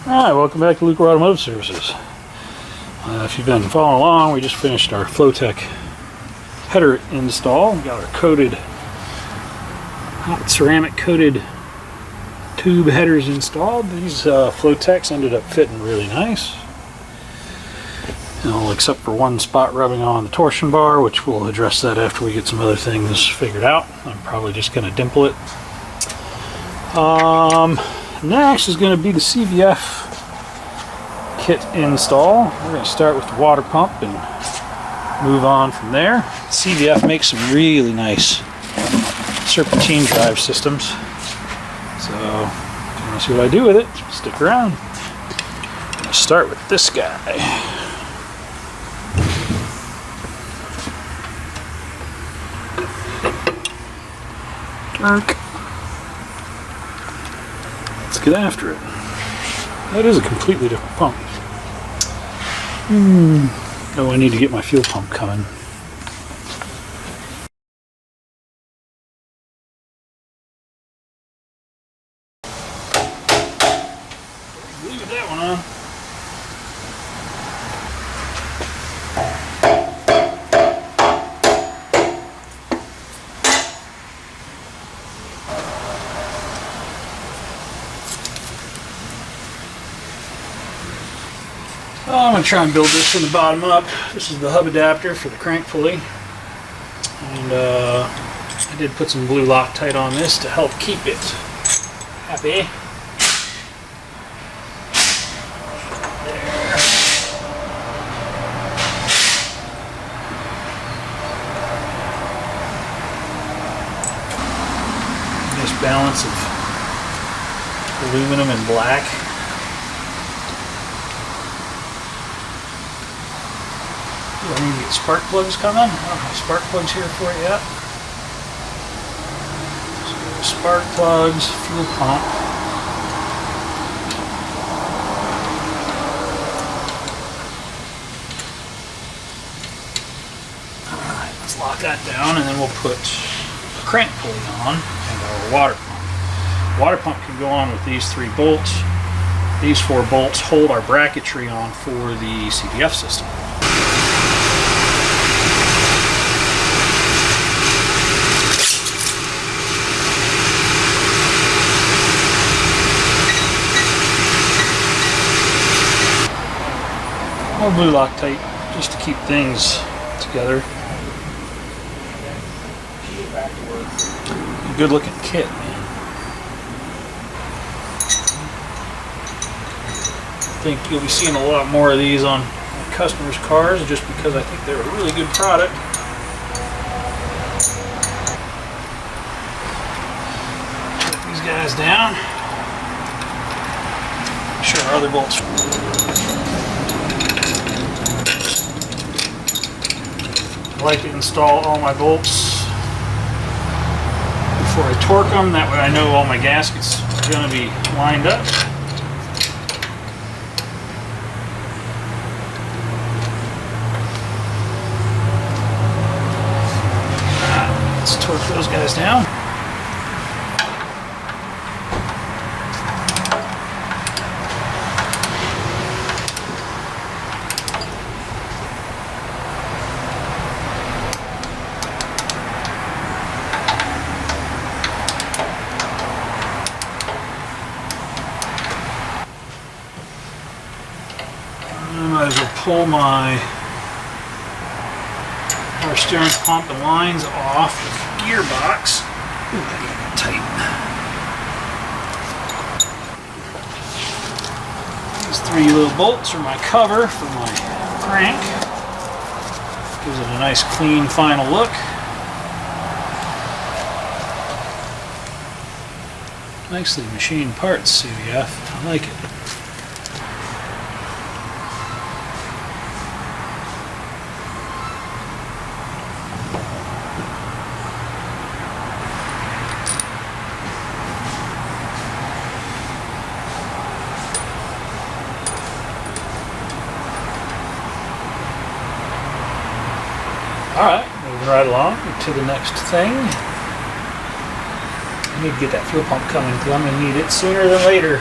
Alright, welcome back to Lucore Automotive Services. If you've been following along, we just finished our Flowtech header install. We got our coated, hot ceramic coated tube headers installed. These Flowtechs ended up fitting really nice. Except for one spot rubbing on the torsion bar, which we'll address that after we get some other things figured out. I'm probably just going to dimple it. Next is going to be the CVF kit install. We're going to start with the water pump and move on from there. CVF makes some really nice serpentine drive systems. So if you want to see what I do with it, stick around. I'm going to start with this guy. Dark. Let's get after it. That is a completely different pump. Oh, I need to get my fuel pump coming. Leave that one on. I'm going to try and build this from the bottom up. This is the hub adapter for the crank pulley. And I did put some blue Loctite on this to help keep it happy. There. Nice balance of aluminum and black. I need to get spark plugs coming. I don't have spark plugs here for it yet. So spark plugs, fuel pump. Alright, let's lock that down and then we'll put a crank pulley on and our water pump. Water pump can go on with these 3 bolts. These 4 bolts hold our bracketry on for the CVF system. More blue Loctite just to keep things together. A good looking kit, man. I think you'll be seeing a lot more of these on customers' cars just because I think they're a really good product. Put these guys down. Make sure our other bolts. I like to install all my bolts before I torque them. That way I know all my gaskets are going to be lined up. Let's torque those guys down. I might as well pull my power steering pump and lines off the gearbox. Ooh, that got tight. These 3 little bolts are my cover for my crank. Gives it a nice clean final look. Nicely machined parts, CVF. I like it. Alright, moving right along to the next thing. I need to get that fuel pump coming because I'm going to need it sooner than later.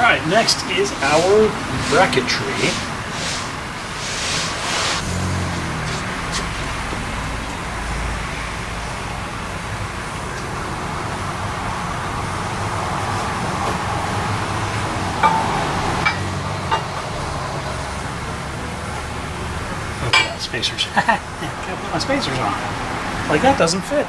Alright, next is our bracketry. Okay, spacers. Can't put my spacers on. Like that doesn't fit.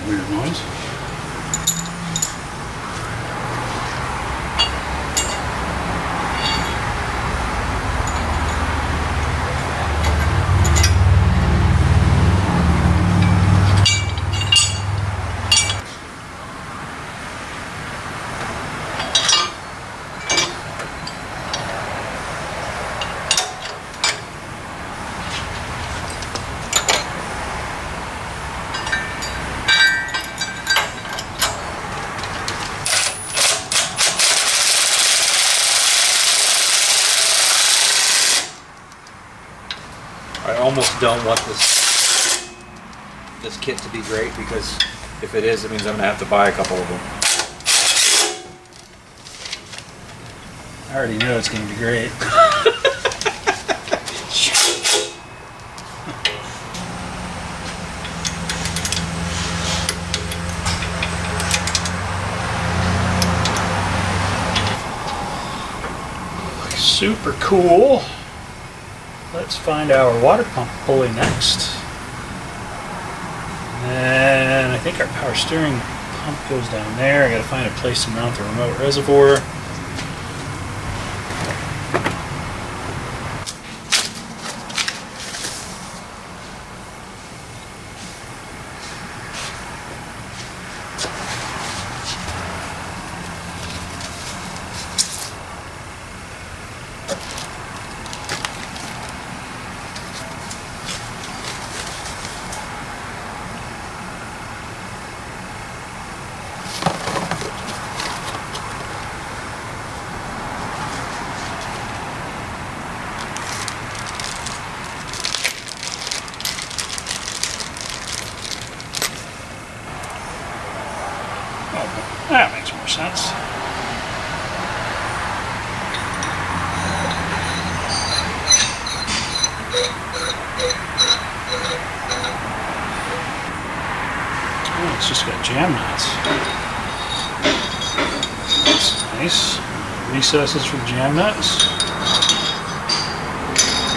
Weird noise. I almost don't want this kit to be great, because if it is, it means I'm going to have to buy a couple of them. I already know it's going to be great. Super cool. Let's find our water pump pulley next. And I think our power steering pump goes down there. I gotta find a place to mount the remote reservoir. That makes more sense. Oh, it's just got jam nuts. That's nice. Recesses for the jam nuts.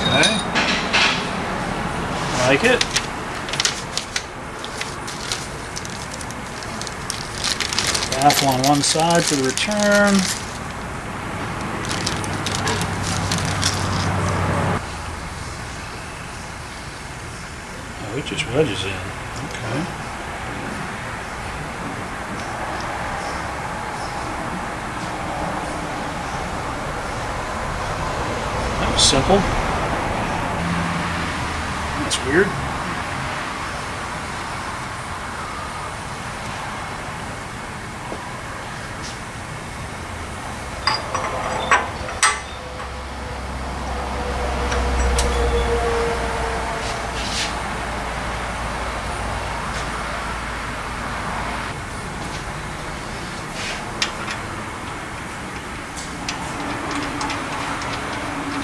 Okay. Like it. Baffle on one side for the return. Oh, it just wedges in. Okay. That was simple. That's weird.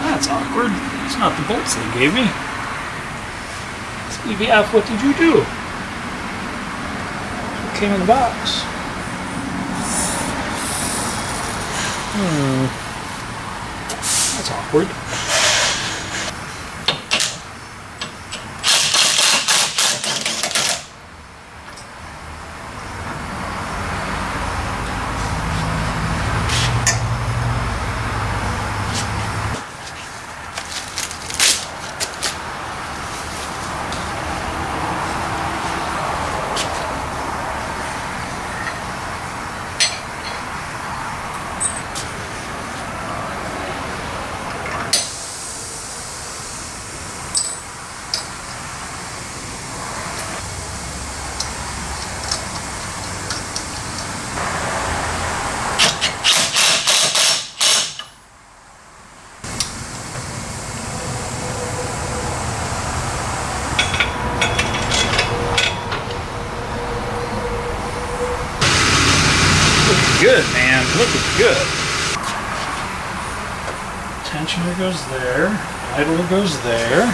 That's awkward. It's not the bolts they gave me. CVF, what did you do? What came in the box? That's awkward. good, man. Looking good. Tensioner goes there. Idler goes there.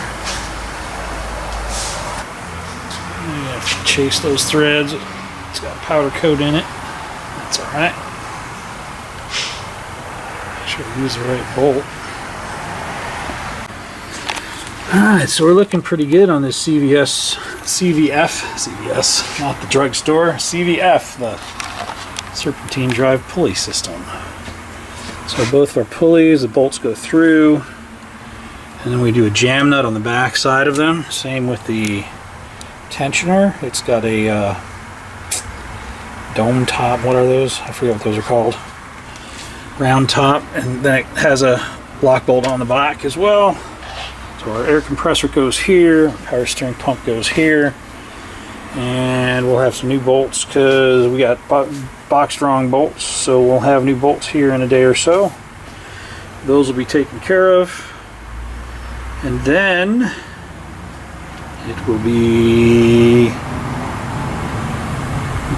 You have to chase those threads. It's got powder coat in it. That's alright. Should use the right bolt. Alright, so we're looking pretty good on this CVF, not the drugstore, CVF, the Serpentine Drive pulley system. So both of our pulleys, the bolts go through, and then we do a jam nut on the back side of them. Same with the tensioner. It's got a dome top. What are those? I forget what those are called. Round top, and then it has a lock bolt on the back as well. So our air compressor goes here, our power steering pump goes here, and we'll have some new bolts because we got box strong bolts, so we'll have new bolts here in a day or so. Those will be taken care of, and then it will be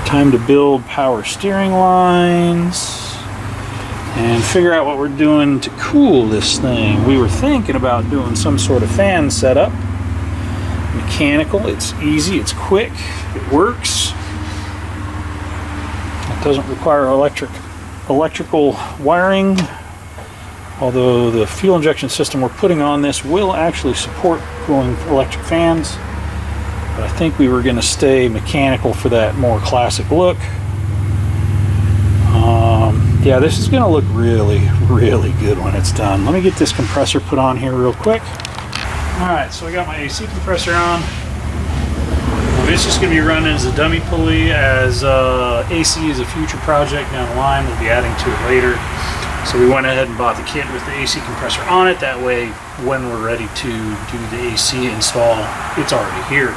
time to build power steering lines and figure out what we're doing to cool this thing. We were thinking about doing some sort of fan setup. Mechanical, it's easy, it's quick, it works. It doesn't require electrical wiring, although the fuel injection system we're putting on this will actually support cooling electric fans. But I think we were going to stay mechanical for that more classic look. Yeah, this is going to look really, really good when it's done. Let me get this compressor put on here real quick. Alright, so I got my AC compressor on. This is going to be running as a dummy pulley, as AC is a future project down the line. We'll be adding to it later. So we went ahead and bought the kit with the AC compressor on it. That way, when we're ready to do the AC install, it's already here.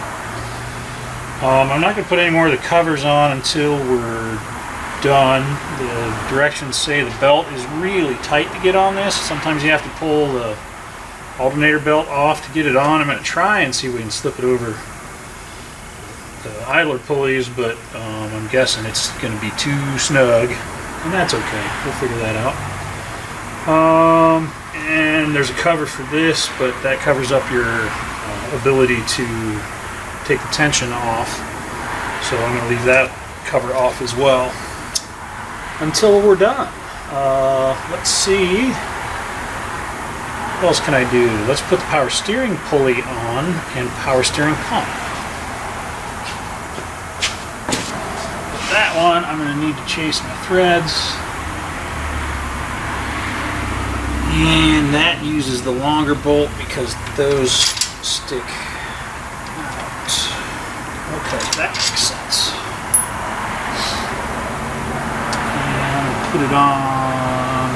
I'm not going to put any more of the covers on until we're done. The directions say the belt is really tight to get on this. Sometimes you have to pull the alternator belt off to get it on. I'm going to try and see if we can slip it over the idler pulleys, but I'm guessing it's going to be too snug, and that's okay. We'll figure that out. And there's a cover for this, but that covers up your ability to take the tension off, so I'm going to leave that cover off as well until we're done. Let's see, what else can I do? Let's put the power steering pulley on and power steering pump. With that one, I'm going to need to chase my threads, and that uses the longer bolt because those stick out. Okay, that makes sense. Put it on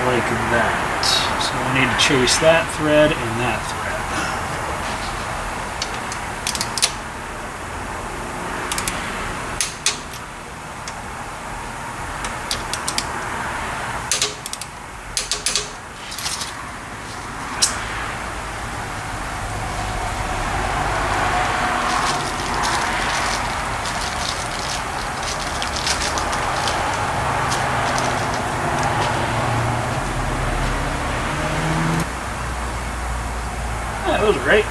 like that. So I need to chase that thread and that thread. Those are great.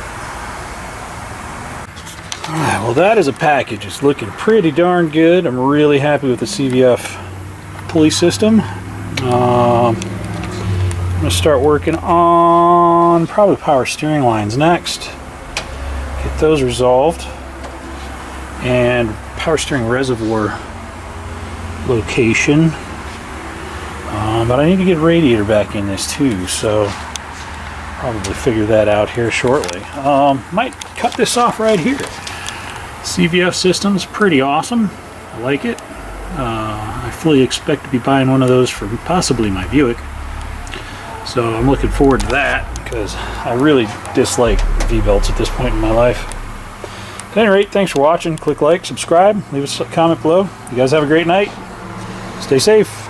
Alright, well that is a package. It's looking pretty darn good. I'm really happy with the CVF pulley system. I'm going to start working on probably power steering lines next. Get those resolved. And power steering reservoir location. But I need to get radiator back in this too, so probably figure that out here shortly. Might cut this off right here. CVF system's pretty awesome. I like it. I fully expect to be buying one of those for possibly my Buick. So I'm looking forward to that because I really dislike V-belts at this point in my life. At any rate, thanks for watching. Click like, subscribe, leave us a comment below. You guys have a great night. Stay safe.